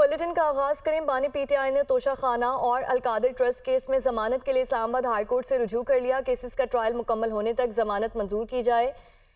Bulletin کا آغاز کریں۔ بانی پی ٹی آئی نے توشہ خانہ اور القادر ٹرسٹ کیس میں ضمانت کے لیے اسلام آباد ہائی کورٹ سے رجوع کر لیا۔ کیسز کا ٹرائل مکمل ہونے تک ضمانت منظور کی جائے۔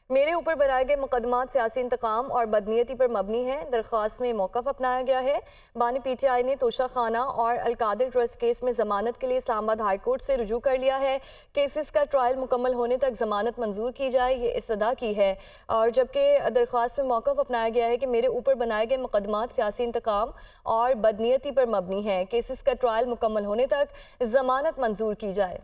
میرے اوپر بنائے گئے مقدمات سیاسی انتقام اور بدنیتی پر مبنی ہیں، درخواست میں موقف اپنایا گیا ہے۔ بانی پی ٹی آئی نے توشہ خانہ اور القادر ٹرسٹ کیس میں ضمانت کے لیے اسلام آباد ہائی کورٹ سے رجوع کر لیا ہے۔ کیسز کا ٹرائل مکمل ہونے تک ضمانت منظور کی جائے، یہ استدعا کی ہے، اور جبکہ درخواست میں موقف اپنایا گیا ہے کہ میرے اوپر بنائے گئے مقدمات سیاسی انتقام اور بدنیتی پر مبنی ہیں۔ کیسز کا ٹرائل مکمل ہونے تک ضمانت منظور کی جائے۔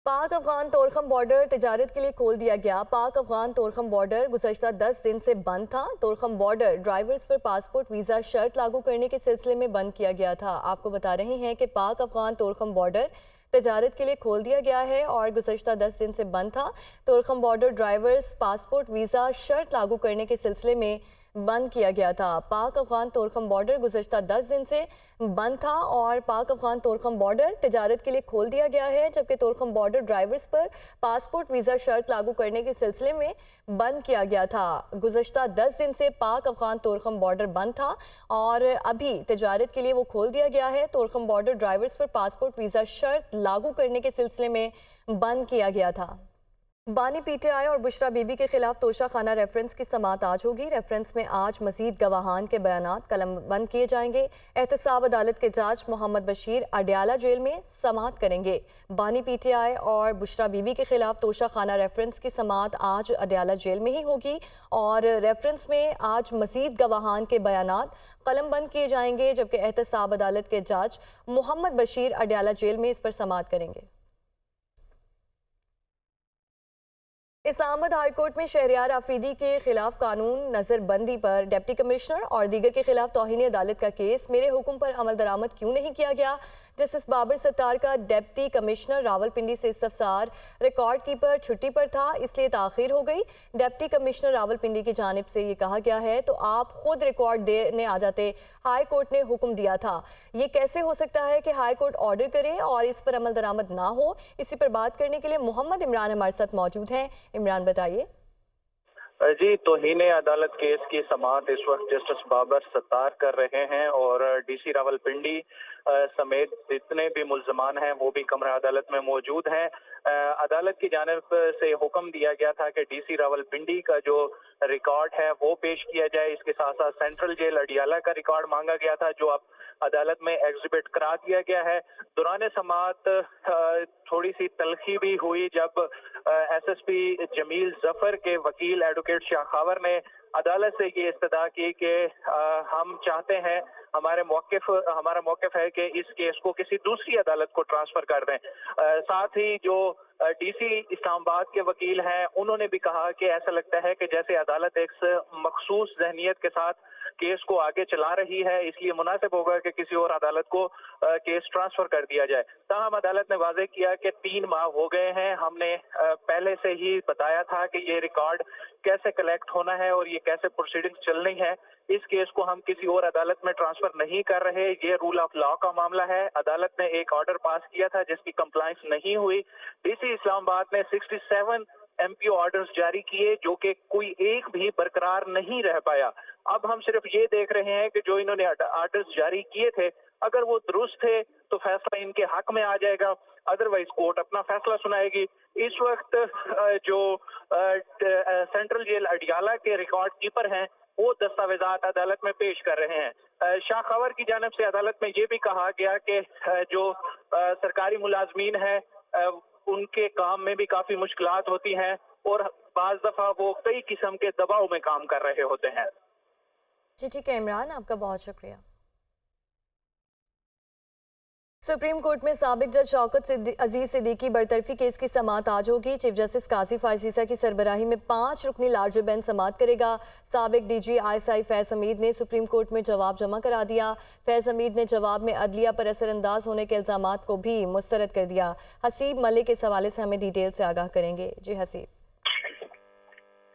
پاک افغان تورخم بارڈر تجارت کے لیے کھول دیا گیا۔ پاک افغان تورخم بارڈر گزشتہ 10 دن سے بند تھا۔ تورخم بارڈر ڈرائیورز پر پاسپورٹ ویزا شرط لاگو کرنے کے سلسلے میں بند کیا گیا تھا۔ آپ کو بتا رہے ہیں کہ پاک افغان تورخم بارڈر تجارت کے لیے کھول دیا گیا ہے اور گزشتہ 10 دن سے بند تھا۔ Torkham border drivers passport visa شرط لاگو کرنے کے سلسلے میں بند کیا گیا تھا۔ پاک افغان تورخم بارڈر گزشتہ 10 دن سے بند تھا اور پاک افغان تورخم بارڈر تجارت کے لیے کھول دیا گیا ہے، جبکہ تورخم بارڈر ڈرائیورز پر پاسپورٹ ویزا شرط لاگو کرنے کے سلسلے میں بند کیا گیا تھا۔ گزشتہ 10 دن سے پاک افغان تورخم بارڈر بند تھا اور ابھی تجارت کے لیے وہ کھول دیا گیا ہے۔ تورخم بارڈر ڈرائیورز پر پاسپورٹ ویزا شرط لاگو کرنے کے سلسلے میں بند کیا گیا تھا۔ بانی پی ٹی آئی اور بشرا بی بی کے خلاف توشہ خانہ ریفرنس کی سماعت آج ہوگی۔ ریفرنس میں آج مزید گواہان کے بیانات قلم بند کیے جائیں گے۔ احتساب عدالت کے جج محمد بشیر اڈیالہ جیل میں سماعت کریں گے۔ بانی پی ٹی آئی اور بشرا بی بی کے خلاف توشہ خانہ ریفرنس کی سماعت آج اڈیالہ جیل میں ہی ہوگی اور ریفرنس میں آج مزید گواہان کے بیانات قلم بند کیے جائیں گے، جبکہ احتساب عدالت کے جج محمد بشیر اڈیالہ جیل میں اس پر سماعت کریں گے۔ اسلام آباد ہائی کورٹ میں شہریار آفریدی کے خلاف قانون نظر بندی پر ڈپٹی کمشنر اور دیگر کے خلاف توہین عدالت کا کیس میرے حکم پر عمل درآمد کیوں نہیں کیا گیا؟ جسٹس بابر ستار کا ڈپٹی کمشنر راولپنڈی سے استفسار ریکارڈ کیپر چھٹی پر تھا، اس لیے تاخیر ہو گئی۔ ڈپٹی کمشنر راولپنڈی کی جانب سے یہ کہا گیا ہے تو آپ خود ریکارڈ دینے آ جاتے، ہائی کورٹ نے حکم دیا تھا۔ یہ کیسے ہو سکتا ہے کہ ہائی کورٹ آرڈر کرے اور اس پر عمل درآمد نہ ہو؟ اسی پر بات کرنے کے لیے محمد عمران ہمارے ساتھ موجود ہیں۔ عمران بتائیے۔ جی، توہین عدالت کیس کی سماعت اس وقت جسٹس بابر ستار کر رہے ہیں اور ڈی سی راولپنڈی سمیت جتنے بھی ملزمان ہیں وہ بھی کمرہ عدالت میں موجود ہیں۔ عدالت کی جانب سے حکم دیا گیا تھا کہ ڈی سی راولپنڈی کا جو ریکارڈ ہے وہ پیش کیا جائے، اس کے ساتھ ساتھ سینٹرل جیل اڈیالہ کا ریکارڈ مانگا گیا تھا جو اب عدالت میں ایگزیبٹ کرا دیا گیا ہے۔ دوران سماعت تھوڑی سی تلخی بھی ہوئی جب ایس ایس پی جمیل ظفر کے وکیل ایڈوکیٹ شاخاور نے عدالت سے یہ استدعا کی کہ ہم چاہتے ہیں، ہمارا موقف ہے کہ اس کیس کو کسی دوسری عدالت کو ٹرانسفر کر دیں۔ ساتھ ہی جو ڈی سی اسلام آباد کے وکیل ہیں انہوں نے بھی کہا کہ ایسا لگتا ہے کہ جیسے عدالت ایک مخصوص ذہنیت کے ساتھ کیس کو آگے چلا رہی ہے، اس لیے مناسب ہوگا کہ کسی اور عدالت کو کیس ٹرانسفر کر دیا جائے۔ تاہم عدالت نے واضح کیا کہ 3 ماہ ہو گئے ہیں، ہم نے پہلے سے ہی بتایا تھا کہ یہ ریکارڈ کیسے کلیکٹ ہونا ہے اور یہ کیسے پروسیڈنگ چلنی ہے۔ اس کیس کو ہم کسی اور عدالت میں ٹرانسفر نہیں کر رہے، یہ رول آف لا کا معاملہ ہے۔ عدالت نے ایک آرڈر پاس کیا تھا جس کی کمپلائنس نہیں ہوئی۔ ڈی سی اسلام آباد نے 67 ایم پی او آرڈرز جاری کیے جو کہ کوئی ایک بھی برقرار نہیں رہ پایا۔ اب ہم صرف یہ دیکھ رہے ہیں کہ جو انہوں نے آرڈرز جاری کیے تھے اگر وہ درست تھے تو فیصلہ ان کے حق میں آ جائے گا، ادروائز کورٹ اپنا فیصلہ سنائے گی۔ اس وقت جو سینٹرل جیل اڈیالہ کے ریکارڈ کیپر ہیں وہ دستاویزات عدالت میں پیش کر رہے ہیں۔ شاہ خاور کی جانب سے عدالت میں یہ بھی کہا گیا کہ جو سرکاری ملازمین ہیں ان کے کام میں بھی کافی مشکلات ہوتی ہیں اور بعض دفعہ وہ کئی قسم کے دباؤ میں کام کر رہے ہوتے ہیں۔ جی ٹھیک ہے عمران، آپ کا بہت شکریہ۔ سپریم کورٹ میں سابق جج شوکت عزیز صدیقی برطرفی کیس کی سماعت آج ہوگی۔ چیف جسٹس قاضی فائز کی سربراہی میں 5 رکنی لارجر بینچ سماعت کرے گا۔ سابق D G I S I فیض حمید نے سپریم کورٹ میں جواب جمع کرا دیا۔ فیض حمید نے جواب میں عدلیہ پر اثر انداز ہونے کے الزامات کو بھی مسترد کر دیا۔ حسیب ملک اس حوالے سے ہمیں ڈیٹیل سے آگاہ کریں گے۔ جی حسیب۔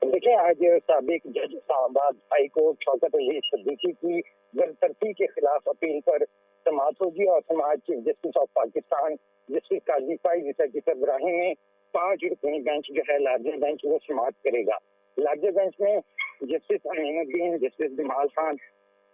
دیکھیں، آج سابق جج اسلام آباد ہائی کورٹ شوکت عزیز صدیقی کی برطرفی کے خلاف اپیل پر سماعت ہوگی اور سماعت chief justice of Pakistan justice قاضی فائز کی سربراہی میں 5 رکنی بینچ جو ہے لارجر بینچ وہ سماعت کرے گا۔ لارجر بینچ میں جسٹس امین الدین، جسٹس جمال خان،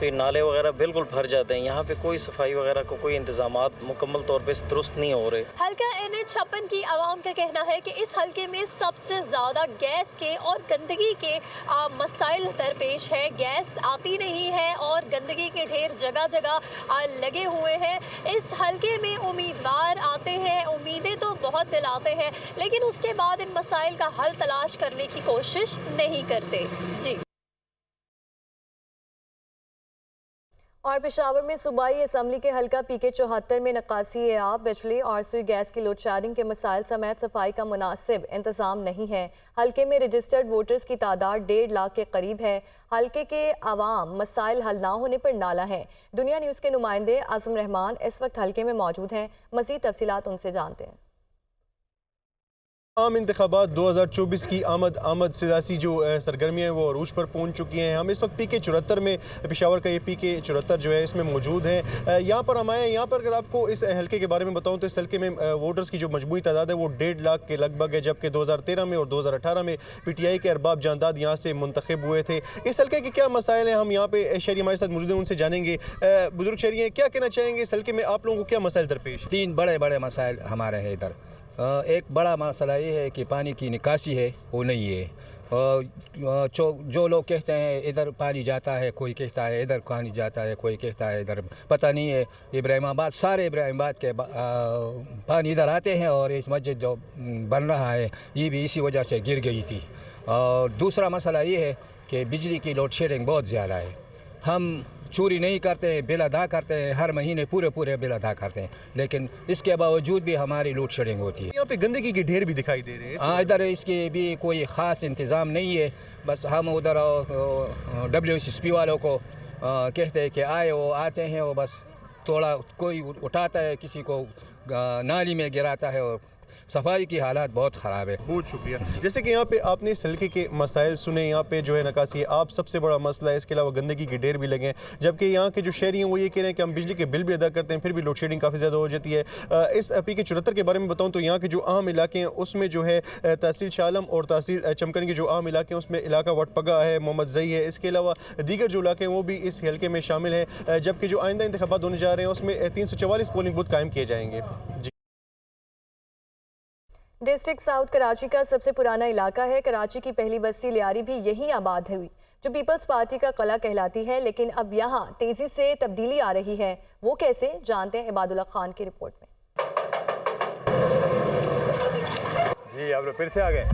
تو یہ نالے وغیرہ بالکل بھر جاتے ہیں. یہاں پہ کوئی صفائی وغیرہ کو کوئی انتظامات مکمل طور پہ درست نہیں ہو رہے. حلقہ NH56 کی عوام کا کہنا ہے کہ اس حلقے میں سب سے زیادہ گیس کے اور گندگی کے مسائل درپیش ہے. گیس آتی نہیں ہے اور گندگی کے ڈھیر جگہ جگہ لگے ہوئے ہیں. اس حلقے میں امیدوار آتے ہیں, امیدیں تو بہت دلاتے ہیں, لیکن اس کے بعد ان مسائل کا حل تلاش کرنے کی کوشش نہیں کرتے. جی. اور پشاور میں صوبائی اسمبلی کے حلقہ PK74 میں نکاسی آب, بجلی اور سوئی گیس کی لوڈ شیڈنگ کے مسائل سمیت صفائی کا مناسب انتظام نہیں ہے. حلقے میں رجسٹرڈ ووٹرز کی تعداد 1.5 لاکھ کے قریب ہے. حلقے کے عوام مسائل حل نہ ہونے پر نالاں ہیں. دنیا نیوز کے نمائندے اعظم رحمان اس وقت حلقے میں موجود ہیں. مزید تفصیلات ان سے جانتے ہیں. عام انتخابات 2024 کی آمد سیاسی جو سرگرمیاں ہیں وہ عروج پر پہنچ چکی ہیں. ہم اس وقت PK74 میں, پشاور کا یہ PK74 جو ہے اس میں موجود ہیں. یہاں پر ہم آئے ہیں. یہاں پر اگر آپ کو اس حلقے کے بارے میں بتاؤں تو اس حلقے میں ووٹرز کی جو مجموعی تعداد ہے وہ 1.5 لاکھ کے لگ بھگ ہے, جبکہ 2013 میں اور 2018 میں PTI کے ارباب جانداد یہاں سے منتخب ہوئے تھے. اس حلقے کے کیا مسائل ہیں, ہم یہاں پہ شہری ہمارے ساتھ موجود ہیں, ان سے جانیں گے. بزرگ شہری ہیں, کیا کہنا چاہیں گے اس حلقے میں آپ لوگوں کو کیا مسائل درپیش؟ 3 بڑے مسائل ہمارے ہیں ادھر. ایک بڑا مسئلہ یہ ہے کہ پانی کی نکاسی ہے وہ نہیں ہے. جو لوگ کہتے ہیں ادھر پانی جاتا ہے, کوئی کہتا ہے ادھر پانی جاتا ہے, کوئی کہتا ہے ادھر, پتہ نہیں ہے. ابراہیم آباد, سارے ابراہیم آباد کے پانی ادھر آتے ہیں, اور اس مسجد جو بن رہا ہے یہ بھی اسی وجہ سے گر گئی تھی. اور دوسرا مسئلہ یہ ہے کہ بجلی کی لوڈ شیڈنگ بہت زیادہ ہے. ہم چوری نہیں کرتے ہیں, بل ادا کرتے ہیں, ہر مہینے پورے بل ادا کرتے ہیں, لیکن اس کے باوجود بھی ہماری لوڈ شیڈنگ ہوتی ہے. یہاں پہ گندگی کے ڈھیر بھی دکھائی دے رہے ہیں. ہاں, ادھر اس کے بھی کوئی خاص انتظام نہیں ہے. بس ہم ادھر WSSP والوں کو کہتے ہیں کہ وہ آتے ہیں, وہ بس تھوڑا کوئی اٹھاتا ہے, کسی کو نالی میں گراتا ہے, اور صفائی کی حالات بہت خراب ہے. بہت شکریہ. جیسے کہ یہاں پہ آپ نے اس حلقے کے مسائل سنے. یہاں پہ جو ہے نکاسی آپ سب سے بڑا مسئلہ ہے, اس کے علاوہ گندگی کے ڈھیر بھی لگے ہیں, جبکہ یہاں کے جو شہری ہیں وہ یہ کہہ رہے ہیں کہ ہم بجلی کے بل بھی ادا کرتے ہیں, پھر بھی لوڈ شیڈنگ کافی زیادہ ہو جاتی ہے. اس PK74 کے بارے میں بتاؤں تو یہاں کے جو عام علاقے ہیں اس میں جو ہے تحصیل شاہ عالم اور تحصیل چمکن کے جو عام علاقے ہیں اس میں علاقہ وٹ پگا ہے, محمد زئی ہے. اس کے علاوہ دیگر جو علاقے ہیں وہ بھی اس حلقے میں شامل ہیں, جبکہ جو آئندہ انتخابات ہونے جا رہے ہیں اس میں 344 پولنگ بوتھ قائم کیے جائیں گے. جی. ڈسٹرکٹ ساؤتھ کراچی کا سب سے پرانا علاقہ ہے. کراچی کی پہلی بستی لیاری بھی یہیں آباد ہوئی, جو پیپلز پارٹی کا قلعہ کہلاتی ہے, لیکن اب یہاں تیزی سے تبدیلی آ رہی ہے. وہ کیسے, جانتے ہیں عباد اللہ خان کی رپورٹ میں. جی آپ لوگ پھر سے آ گئے.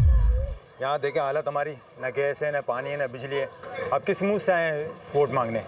یہاں دیکھیں حالت ہماری, نہ گیس ہے, نہ پانی ہے, نہ بجلی ہے. اب کس منہ سے آئے ہیں ووٹ مانگنے؟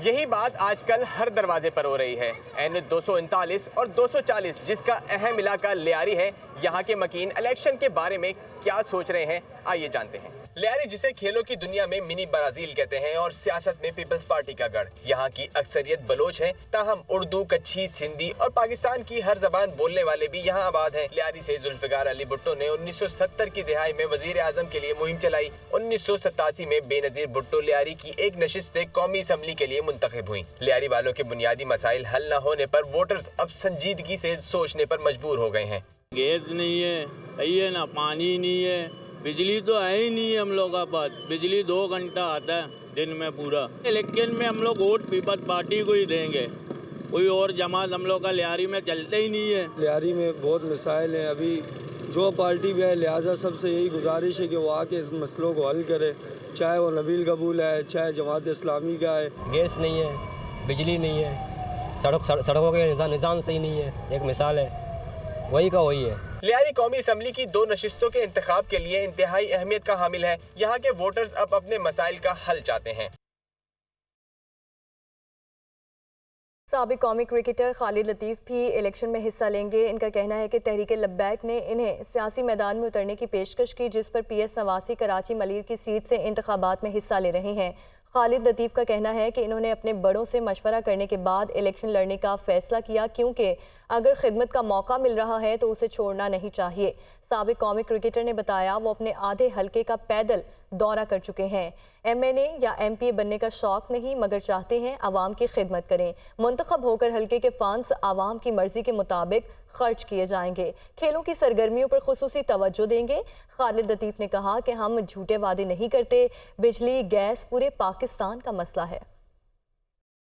یہی بات آج کل ہر دروازے پر ہو رہی ہے. NH 239 اور 240 جس کا اہم علاقہ لیاری ہے, یہاں کے مکین الیکشن کے بارے میں کیا سوچ رہے ہیں, آئیے جانتے ہیں. لیاری جسے کھیلوں کی دنیا میں منی برازیل کہتے ہیں اور سیاست میں پیپلز پارٹی کا گڑھ. یہاں کی اکثریت بلوچ ہیں, تاہم اردو, کچھی, سندھی اور پاکستان کی ہر زبان بولنے والے بھی یہاں آباد ہیں. لیاری سے ذوالفقار علی بھٹو نے 1970 کی دہائی میں وزیر اعظم کے لیے مہم چلائی. 1987 میں بے نظیر بھٹو لیاری کی ایک نشست سے قومی اسمبلی کے لیے منتخب ہوئیں. لیاری والوں کے بنیادی مسائل حل نہ ہونے پر ووٹرز اب سنجیدگی سے سوچنے پر مجبور ہو گئے ہیں. گیس نہیں ہے, صحیح ہے نا, پانی نہیں ہے, بجلی تو ہے ہی نہیں ہے ہم لوگ کا پاس. بجلی 2 گھنٹہ آتا ہے دن میں پورا. الیکشن میں ہم لوگ ووٹ پیپلز پارٹی کو ہی دیں گے, کوئی اور جماعت ہم لوگ کا لیاری میں چلتے ہی نہیں ہے. لیاری میں بہت مسائل ہیں, ابھی جو پارٹی بھی ہے, لہٰذا سب سے یہی گزارش ہے کہ وہ آ کے اس مسئلوں کو حل کرے, چاہے وہ نبیل قبول ہے, چاہے جماعت اسلامی کا ہے. گیس نہیں ہے, بجلی نہیں ہے, سڑکوں کے نظام صحیح نہیں ہے. ایک مثال ہے, وہی کا وہی ہے. لیاری قومی اسمبلی کی 2 نشستوں کے انتخاب کے لیے انتہائی اہمیت کا حامل ہے. یہاں کے ووٹرز اب اپنے مسائل کا حل چاہتے ہیں. سابق قومی کرکٹر خالد لطیف بھی الیکشن میں حصہ لیں گے. ان کا کہنا ہے کہ تحریک لبیک نے انہیں سیاسی میدان میں اترنے کی پیشکش کی, جس پر PS نواسی کراچی ملیر کی سیٹ سے انتخابات میں حصہ لے رہے ہیں. خالد لطیف کا کہنا ہے کہ انہوں نے اپنے بڑوں سے مشورہ کرنے کے بعد الیکشن لڑنے کا فیصلہ کیا, کیونکہ اگر خدمت کا موقع مل رہا ہے تو اسے چھوڑنا نہیں چاہیے. سابق قومی کرکٹر نے بتایا وہ اپنے آدھے حلقے کا پیدل دورہ کر چکے ہیں. MNA یا MPA بننے کا شوق نہیں, مگر چاہتے ہیں عوام کی خدمت کریں. منتخب ہو کر حلقے کے فنڈز عوام کی مرضی کے مطابق خرچ کیے جائیں گے. کھیلوں کی سرگرمیوں پر خصوصی توجہ دیں گے. خالد لطیف نے کہا کہ ہم جھوٹے وعدے نہیں کرتے, بجلی, گیس پورے پاکستان کا مسئلہ ہے.